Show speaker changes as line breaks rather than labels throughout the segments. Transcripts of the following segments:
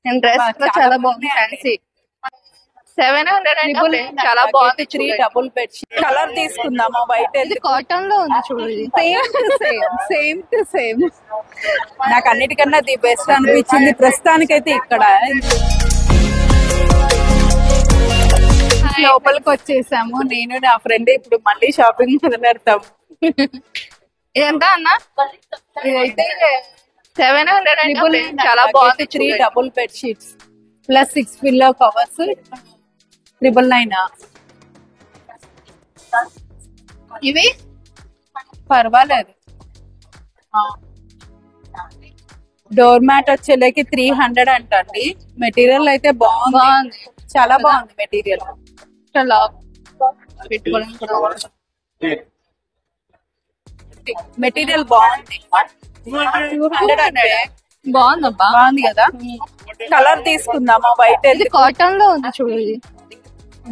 Dress కూడా చాలా బాగుంది, ఫ్యాన్సీ. 700 అంటే చాలా బాగుంది.
3 డబుల్ బెడ్షీట్. కలర్ తీసుకుందామా? వైట్.
ఇది కాటన్ లో ఉంది చూడు. ఇది
సేమ్ టు సేమ్. నాకు అన్నిటికన్నా ది బెస్ట్ అనిపించింది ప్రస్తుతానికైతే ఇక్కడ. లోపలికి వచ్చేసాము. నేను నా ఫ్రెండ్ ఇప్పుడు మళ్ళీ షాపింగ్ మొదలెడతాము.
ఇదంతా అన్న
ఇదైతే
700 అంటే చాలా బాగుంది.
3 double bedsheets plus 6 pillow covers 999.
ఇవి
పర్వాలేదు. డోర్ మ్యాట్ వచ్చేలాకి 300 అంటండి. మెటీరియల్ అయితే బాగుంది, చాలా బాగుంది మెటీరియల్.
పెట్టుకోవడం కూడా
మెటీరియల్ బాగుంది. 200 అంటే
బాగుందబ్బా.
బాగుంది కదా. కలర్ తీసుకుందామా? వైట్.
ఇది కాటన్ లో ఉంది చూడు. ఇది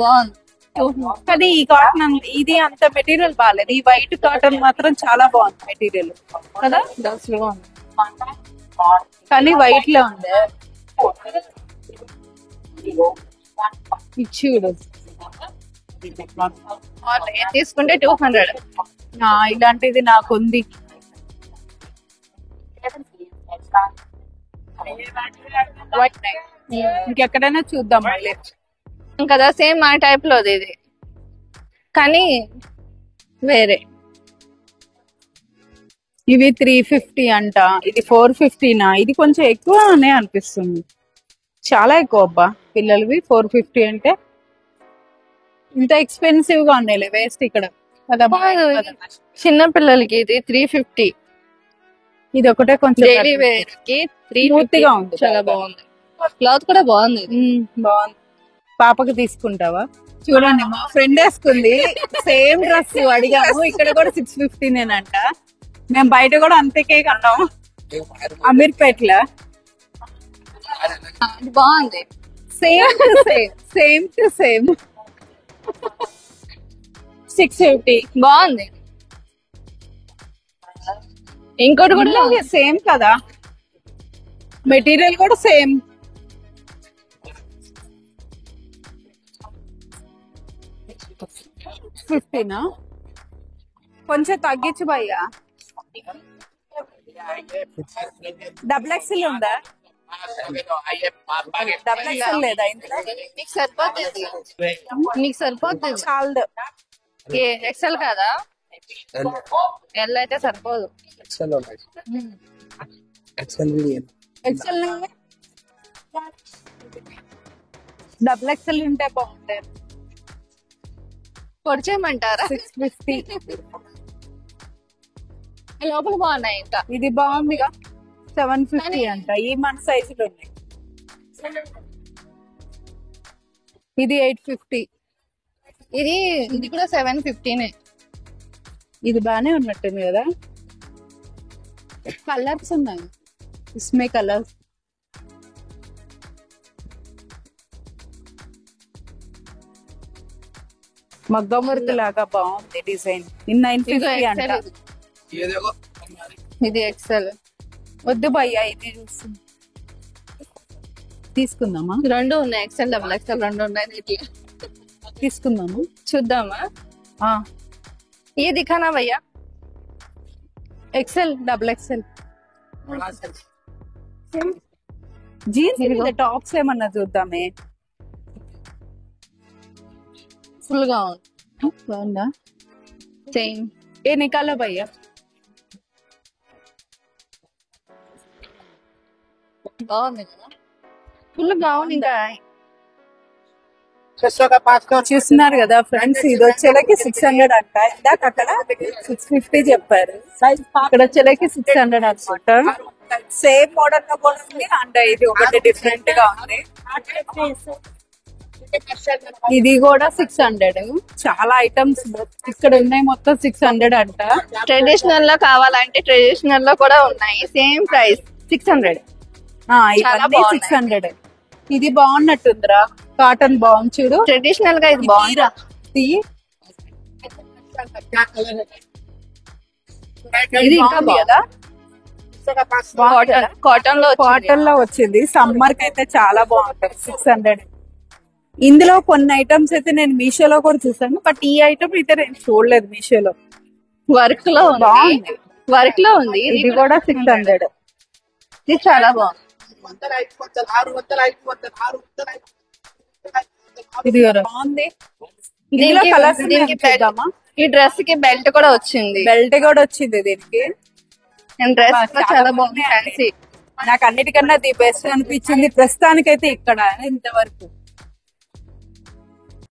బాగుంది.
కానీ ఈ కాటన్ ఇది అంత మెటీరియల్ బాగాలేదు. ఈ వైట్ కాటన్ మాత్రం చాలా బాగుంది మెటీరియల్ కదా. కానీ వైట్ లో ఉంది. ఇచ్చుడు
తీసుకుంటే 200.
ఇలాంటిది నాకు ఉంది. ఇంకెక్కడైనా చూద్దాం మళ్ళీ
కదా. సేమ్ ఆ టైప్ లోది ఇది, కానీ వేరే.
ఇవి 350 అంట. ఇది 450నా? ఇది కొంచెం ఎక్కువ అనే అనిపిస్తుంది. చాలా ఎక్కువ అబ్బా పిల్లలవి. 450 అంటే ఇంత ఎక్స్పెన్సివ్ గా ఉన్నాయి. వేస్ట్ ఇక్కడ కదా.
చిన్న పిల్లలకి ఇది 350.
ఇది ఒకటే కొంచెం
డైలీ వేర్ కి 350
గా ఉంది.
చాలా బాగుంది. క్లాత్ కూడా బాగుంది.
బాగుంది. పాపకి తీసుకుంటావా? చూడండి మా ఫ్రెండ్ వేసుకుంది సేమ్ డ్రెస్. అడిగాము ఇక్కడ కూడా 650నేనంట. మేము బయట కూడా అంతకే కన్నాము అమీర్పేటలో.
బాగుంది.
Same to same 650.
బాగుంది. ఇంకోటి కూడా
సేమ్ కదా. మెటీరియల్ కూడా సేమ్. ఫిఫ్టీనా? కొంచెం తగ్గించు భయ్యా. డబుల్ ఎక్స్ఎల్ ఉందా? డబుల్ ఎక్స్ఎల్ లేదా ఇందులో?
నీకు సరిపోతుంది. నీకు సరిపోతుంది.
చాలు.
ఎక్సెల్ కదా. ఎల్ అయితే సరిపోదు.
ఎక్స్ఎల్ డబుల్ ఎక్స్ఎల్ ఉంటే బాగుంటాయి.
పొడిచేయమంటారా?
650.
లోపల బాగున్నాయి. ఇంకా
ఇది బాగుందిగా. 750 అంట. ఈ మన సైజులు ఉన్నాయి. ఇది 850.
ఇది కూడా 750నే.
ఇది బానే ఉన్నట్టుంది కదా. కలర్స్ ఉన్నాయి. ఇస్మే కలర్స్. మగ్గం వర్క్ లాగా బాగుంది డిజైన్. 950 అంట.
ఇది ఎక్సెల్.
వద్దు భయ్యా ఇది తీసుకుందామా?
రెండు ఉన్నాయి. ఎక్సెల్ డబుల్ ఎక్సెల్ రెండు ఉన్నాయి.
తీసుకుందాము.
చూద్దామా? ये दिखाना भैया.
एक्सेल डबल एक्सेल జీన్స్ మీద టాప్స్ ఏమన్నా చూద్దామే.
ఫుల్ గా ఉంది.
బాగుందా?
సేమ్.
ఏ నికాలో భయ్యా.
బాగుంది కదా. ఫుల్ బాగుంది. ఇంకా
చూస్తున్నారు కదా ఫ్రెండ్స్. ఇది వచ్చేలకి 600 అంట. ఇందాక అక్కడ 650 చెప్పారు. ఇక్కడ వచ్చేలకి 600 అనమాట. సేమ్ మోడల్ లో కూడా ఉంది అండ్ ఇది ఒకటి డిఫరెంట్ గా ఉంది. ఇది కూడా 600. చాలా ఐటమ్స్ ఇక్కడ ఉన్నాయి. మొత్తం 600 అంట.
ట్రెడిషనల్ లో కావాలంటే ట్రెడిషనల్ లో కూడా ఉన్నాయి. Same price 600.
ఇవన్నీ 600. ఇది బాగున్నట్టుందిరా. కాటన్ బాగుంది చూడు.
ట్రెడిషనల్ గా ఇది బాగుంది.
ఇది ఇంకా కదా.
కాటన్ లో
కాటన్ లో వచ్చింది. సమ్మర్ కి అయితే చాలా బాగుంటది. 600. ఇందులో కొన్ని ఐటమ్స్ అయితే నేను మీషోలో కూడా చూసాను, బట్ ఈ ఐటమ్ అయితే నేను చూడలేదు మీషోలో.
వర్క్ లో ఉంది.
బాగుంది.
వర్క్ లో ఉంది.
ఇది కూడా 600.
ఇది చాలా బాగుంది.
ఇది కూడా బాగుంది. ఇందులో కలర్స్ చూద్దామా?
ఈ డ్రెస్ కి బెల్ట్ కూడా వచ్చింది.
బెల్ట్ కూడా వచ్చింది దీనికి.
డ్రెస్ కూడా చాలా బాగుంది. ఫ్యాన్సీ.
నాకు అన్నిటికన్నా ది బెస్ట్ అనిపించింది ప్రస్తుతానికైతే ఇక్కడ ఇంతవరకు.